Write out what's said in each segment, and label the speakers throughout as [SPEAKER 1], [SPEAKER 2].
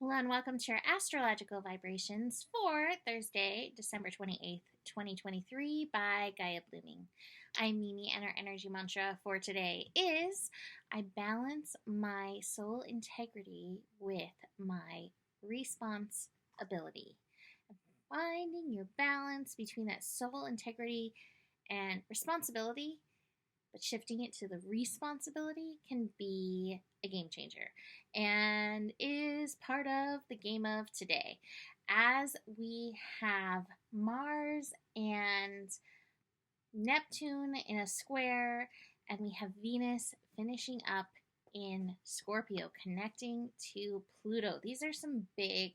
[SPEAKER 1] Hello and welcome to your astrological vibrations for Thursday, December 28th, 2023 by Gaia Blooming. I'm Mimi and our energy mantra for today is I balance my soul integrity with my responsibility. Finding your balance between that soul integrity and responsibility, but shifting it to the responsibility can be a game changer and is part of the game of today. As we have Mars and Neptune in a square, and we have Venus finishing up in Scorpio, connecting to Pluto. These are some big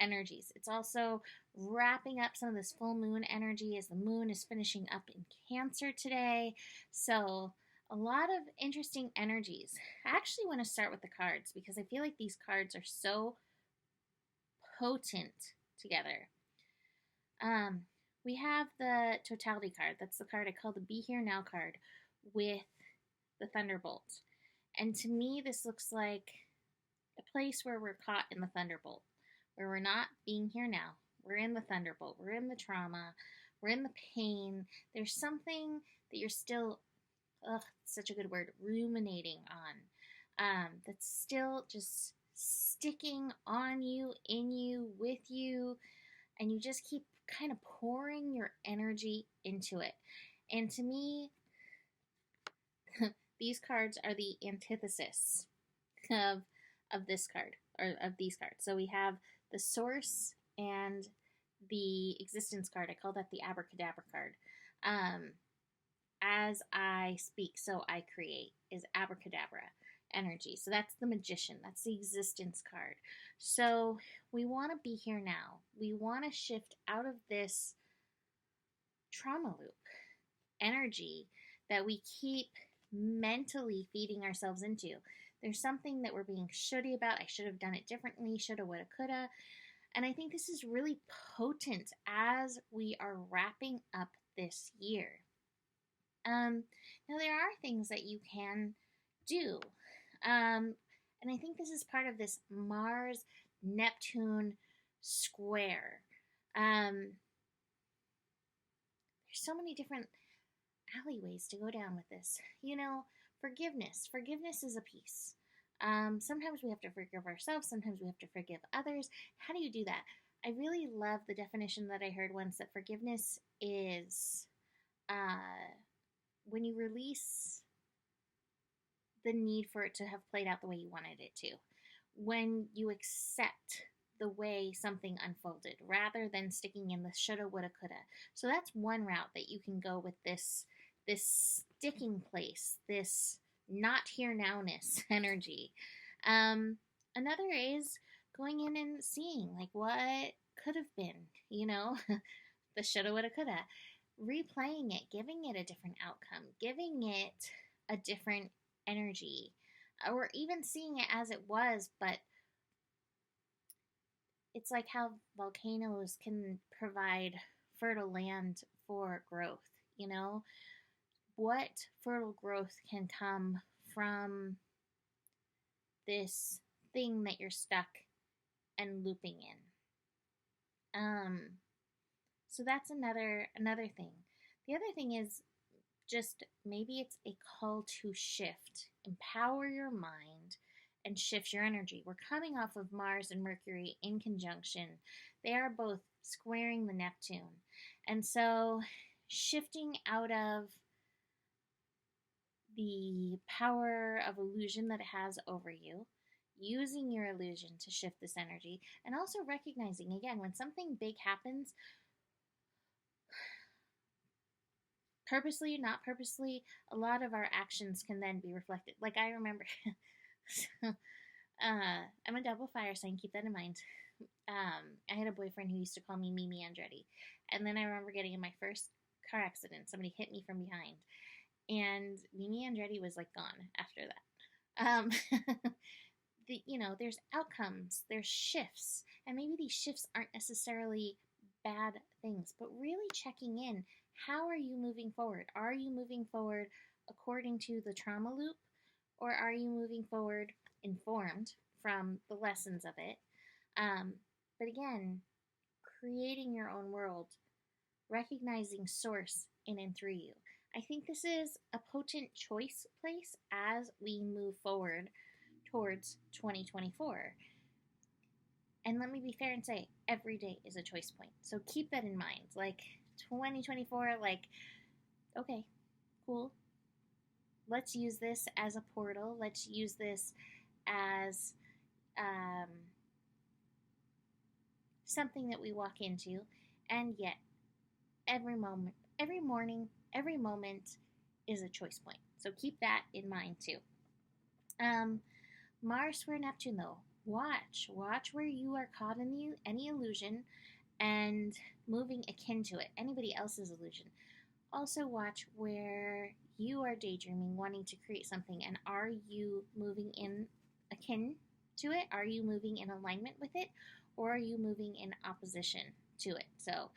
[SPEAKER 1] energies. It's also wrapping up some of this full moon energy as the moon is finishing up in Cancer today. So, a lot of interesting energies. I actually want to start with the cards because I feel like these cards are so potent together. We have the totality card. That's the card I call the Be Here Now card with the Thunderbolt. And to me, this looks like a place where we're caught in the Thunderbolt, where we're not being here now. We're in the Thunderbolt. We're in the trauma. We're in the pain. There's something that you're still, such a good word, ruminating on. That's still just sticking on you, in you, with you, and you just keep kind of pouring your energy into it. And to me, these cards are the antithesis of this card, or of these cards. So we have the Source and the Existence card. I call that the Abracadabra card. As I speak, so I create is Abracadabra energy. So that's the Magician. That's the Existence card. So we want to be here now. We want to shift out of this trauma loop energy that we keep mentally feeding ourselves into. There's something that we're being shitty about. I should have done it differently. Shoulda, woulda, coulda. And I think this is really potent as we are wrapping up this year. Now, there are things that you can do. And I think this is part of this Mars-Neptune square. There's so many different alleyways to go down with this. Forgiveness. Forgiveness is a piece. Sometimes we have to forgive ourselves. Sometimes we have to forgive others. How do you do that? I really love the definition that I heard once that forgiveness is when you release the need for it to have played out the way you wanted it to. When you accept the way something unfolded rather than sticking in the shoulda, woulda, coulda. So that's one route that you can go with this sticking place, this not here nowness energy. Another is going in and seeing like what could have been, the shoulda, woulda, coulda. Replaying it, giving it a different outcome, giving it a different energy, or even seeing it as it was, but it's like how volcanoes can provide fertile land for growth, What fertile growth can come from this thing that you're stuck and looping in? So that's another thing. The other thing is just maybe it's a call to shift, empower your mind, and shift your energy. We're coming off of Mars and Mercury in conjunction. They are both squaring the Neptune. And so shifting out of the power of illusion that it has over you, using your illusion to shift this energy, and also recognizing, again, when something big happens, purposely, not purposely, a lot of our actions can then be reflected. Like I remember, I'm a double fire sign, keep that in mind. I had a boyfriend who used to call me Mimi Andretti. And then I remember getting in my first car accident. Somebody hit me from behind. And Mimi Andretti was like gone after that. There's outcomes, there's shifts. And maybe these shifts aren't necessarily bad things, but really checking in. How are you moving forward? Are you moving forward according to the trauma loop? Or are you moving forward informed from the lessons of it? But again, creating your own world, recognizing source in and through you. I think this is a potent choice place as we move forward towards 2024. And let me be fair and say, every day is a choice point. So keep that in mind. Like 2024, like, okay, cool. Let's use this as a portal. Let's use this as something that we walk into. And yet, every morning, every moment is a choice point. So keep that in mind too. Mars square Neptune though. Watch where you are caught in any illusion and moving akin to it, anybody else's illusion. Also watch where you are daydreaming, wanting to create something, and are you moving in akin to it? Are you moving in alignment with it? Or are you moving in opposition to it? So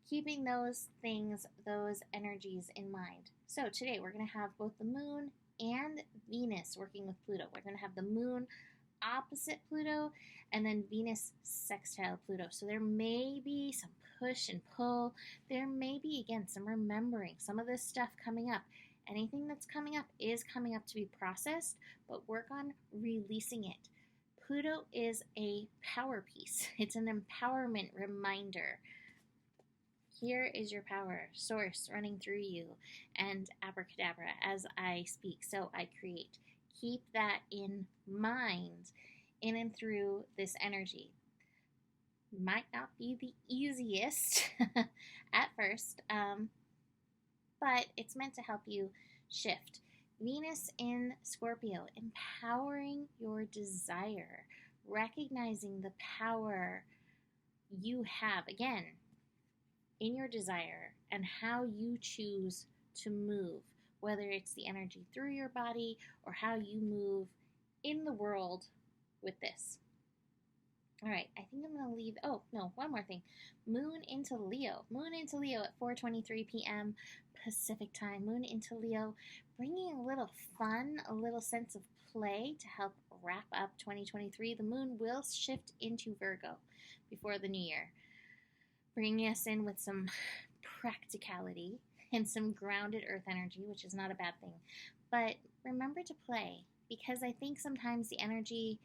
[SPEAKER 1] keeping those things, those energies in mind. So today we're going to have both the moon and Venus working with Pluto. We're going to have the moon opposite Pluto and then Venus sextile Pluto. So there may be some push and pull. There may be, again, some remembering, some of this stuff coming up. Anything that's coming up is coming up to be processed, but work on releasing it. Pluto is a power piece. It's an empowerment reminder. Here is your power, source running through you, and abracadabra as I speak, so I create. Keep that in mind in and through this energy. Might not be the easiest at first, but it's meant to help you shift. Venus in Scorpio, empowering your desire, recognizing the power you have, again, in your desire and how you choose to move, whether it's the energy through your body or how you move in the world with this. All right, I think I'm going to leave. Oh, no, one more thing. Moon into Leo. Moon into Leo at 4:23 p.m. Pacific time. Moon into Leo, bringing a little fun, a little sense of play to help wrap up 2023. The moon will shift into Virgo before the new year, bringing us in with some practicality and some grounded earth energy, which is not a bad thing. But remember to play, because I think sometimes the energy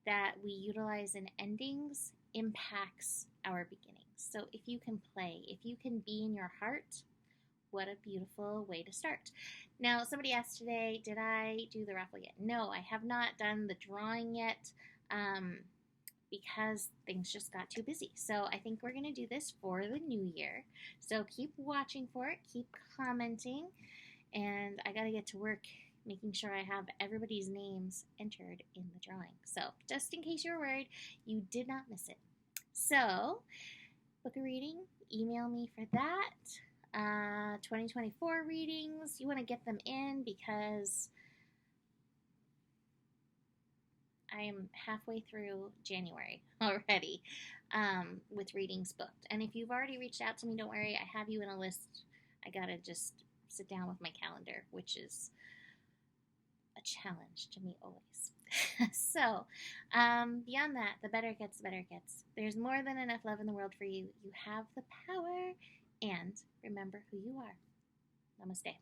[SPEAKER 1] that we utilize in endings impacts our beginnings. So if you can play, if you can be in your heart, what a beautiful way to start. Now, somebody asked today, did I do the raffle yet? No, I have not done the drawing yet because things just got too busy. So I think we're going to do this for the new year. So keep watching for it, keep commenting, and I got to get to work making sure I have everybody's names entered in the drawing. So just in case you're worried, you did not miss it. So book a reading, email me for that. 2024 readings, you want to get them in because I am halfway through January already with readings booked. And if you've already reached out to me, don't worry, I have you in a list. I gotta just sit down with my calendar, which is a challenge to me always. So, beyond that, the better it gets, the better it gets. There's more than enough love in the world for you. You have the power, and remember who you are. Namaste.